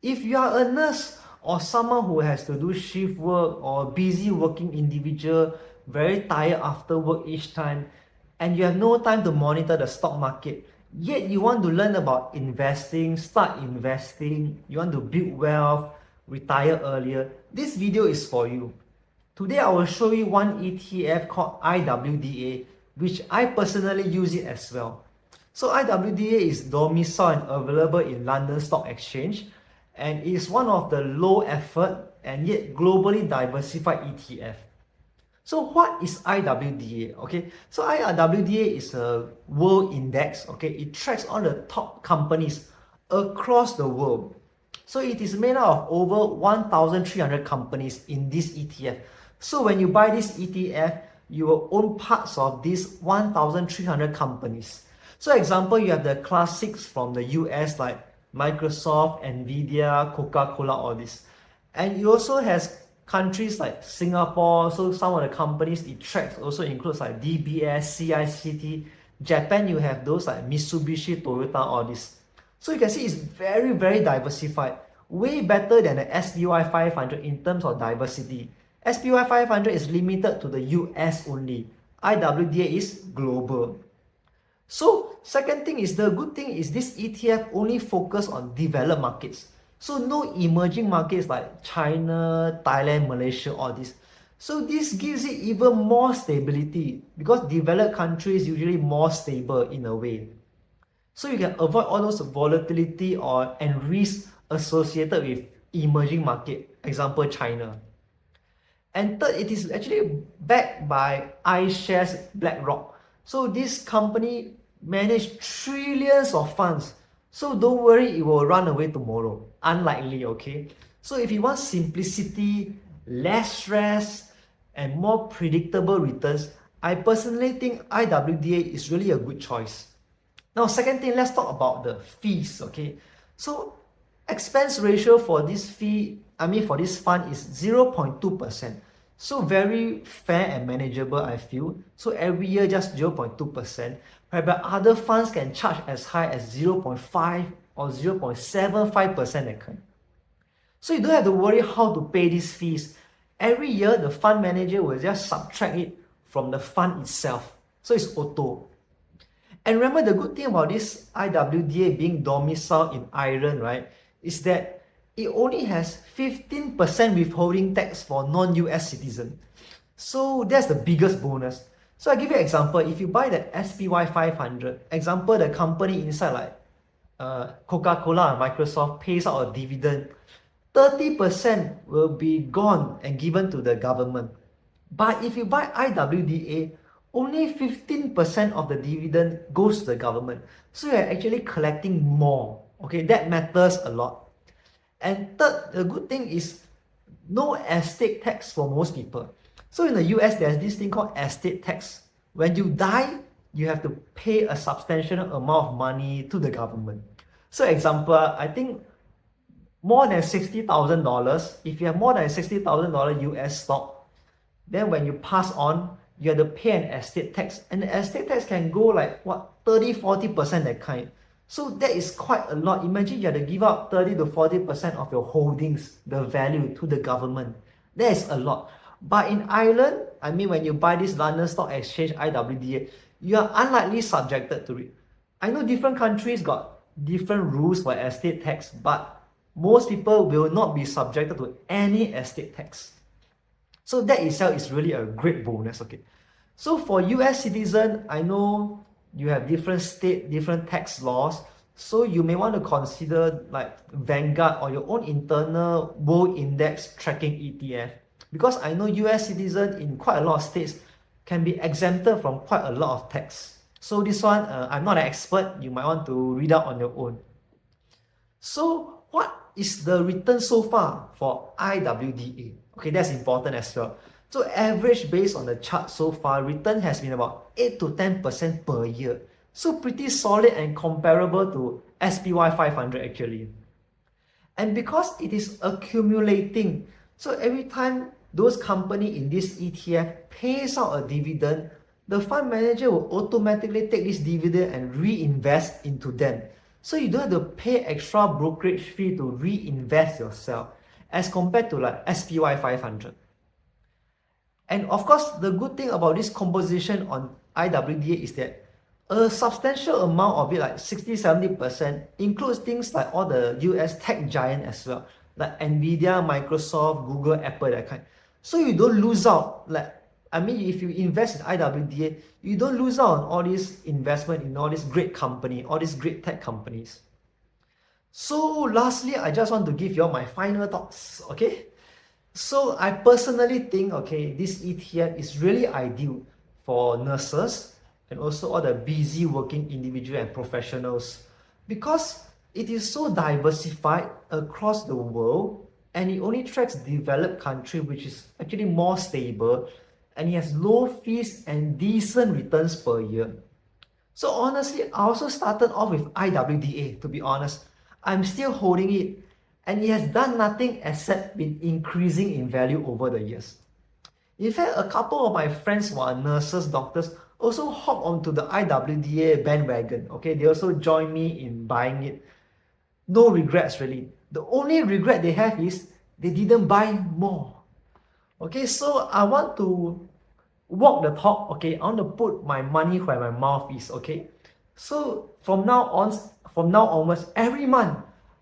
If you are a nurse or someone who has to do shift work or busy working individual, very tired after work each time, and you have no time to monitor the stock market, yet you want to learn about investing, start investing, you want to build wealth, retire earlier, this video is for you. Today I will show you one ETF called IWDA, which I personally use it as well. So IWDA is domiciled and available in London Stock Exchange, and it is one of the low effort and yet globally diversified ETF. So what is IWDA? Okay, so IWDA is a world index. Okay, it tracks all the top companies across the world. So it is made up of over 1,300 companies in this ETF. So when you buy this ETF, you will own parts of these 1,300 companies. So example, you have the classics from the US like Microsoft, NVIDIA, Coca-Cola, all this. And it also has countries like Singapore, so some of the companies it tracks also includes like DBS, CICT. Japan, you have those like Mitsubishi, Toyota, all this. So you can see it's very, very diversified. Way better than the SPY 500 in terms of diversity. SPY 500 is limited to the US only. IWDA is global. So second thing is, the good thing is this ETF only focus on developed markets. So no emerging markets like China, Thailand, Malaysia, all this. So this gives it even more stability because developed countries usually more stable in a way. So you can avoid all those volatility and risk associated with emerging market, example China. And third, it is actually backed by iShares BlackRock. So this company manages trillions of funds. So don't worry, it will run away tomorrow. Unlikely, okay? So if you want simplicity, less stress, and more predictable returns, I personally think IWDA is really a good choice. Now, second thing, let's talk about the fees, okay? So expense ratio for this for this fund is 0.2%. So very fair and manageable, I feel. So every year just 0.2%, whereby other funds can charge as high as 0.5 or 0.75% that kind. So you don't have to worry how to pay these fees. Every year, the fund manager will just subtract it from the fund itself. So it's auto. And remember, the good thing about this IWDA being domiciled in Ireland, right, is that it only has 15% withholding tax for non-US citizens. So that's the biggest bonus. So I give you an example. If you buy the SPY 500, example, the company inside like Coca-Cola and Microsoft pays out a dividend, 30% will be gone and given to the government. But if you buy IWDA, only 15% of the dividend goes to the government. So you're actually collecting more. Okay, that matters a lot. And third, the good thing is no estate tax for most people. So in the US, there's this thing called estate tax. When you die, you have to pay a substantial amount of money to the government. So example, I think more than $60,000, if you have more than $60,000 US stock, then when you pass on, you have to pay an estate tax. And the estate tax can go like, 30-40% that kind. So that is quite a lot. Imagine you have to give up 30-40% of your holdings, the value, to the government. That is a lot. But in Ireland, when you buy this London Stock Exchange IWDA, you are unlikely subjected to it. I know different countries got different rules for estate tax, but most people will not be subjected to any estate tax. So that itself is really a great bonus, okay? So for US citizen, I know you have different state, different tax laws. So you may want to consider like Vanguard or your own internal World Index tracking ETF. Because I know US citizens in quite a lot of states can be exempted from quite a lot of tax. So this one, I'm not an expert. You might want to read out on your own. So what is the return so far for IWDA? Okay, that's important as well. So average based on the chart so far, return has been about 8-10% per year. So pretty solid and comparable to SPY 500 actually. And because it is accumulating, so every time those companies in this ETF pays out a dividend, the fund manager will automatically take this dividend and reinvest into them. So you don't have to pay extra brokerage fee to reinvest yourself as compared to like SPY 500. And of course, the good thing about this composition on IWDA is that a substantial amount of it, like 60-70%, includes things like all the US tech giant as well, like Nvidia, Microsoft, Google, Apple, that kind. So you don't lose out. Like, I mean, if you invest in IWDA, you don't lose out on all this investment in all these great company, all these great tech companies. So lastly, I just want to give you all my final thoughts, okay? So I personally think, okay, this ETF is really ideal for nurses and also all the busy working individual and professionals because it is so diversified across the world and it only tracks developed country, which is actually more stable, and it has low fees and decent returns per year. So honestly, I also started off with IWDA, to be honest. I'm still holding it, and it has done nothing except been increasing in value over the years. In fact, a couple of my friends who are nurses, doctors, also hop onto the IWDA bandwagon. Okay, they also join me in buying it. No regrets really. The only regret they have is they didn't buy more. Okay, so I want to walk the talk. Okay, I want to put my money where my mouth is. Okay, so from now onwards, every month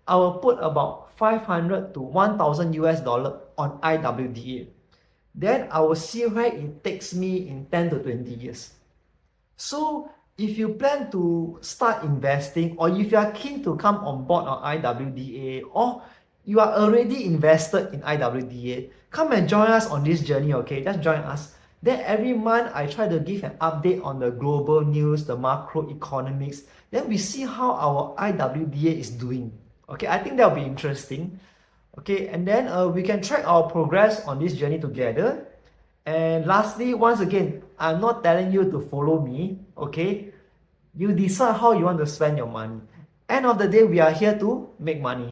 I will put about 500 to 1,000 US dollar on IWDA. Then I will see where it takes me in 10 to 20 years. So if you plan to start investing, or if you are keen to come on board on IWDA, or you are already invested in IWDA, come and join us on this journey, okay? Just join us. Then every month I try to give an update on the global news, the macroeconomics. Then we see how our IWDA is doing. Okay, I think that will be interesting. Okay, and then we can track our progress on this journey together. And lastly, once again, I'm not telling you to follow me, okay? You decide how you want to spend your money. End of the day, we are here to make money.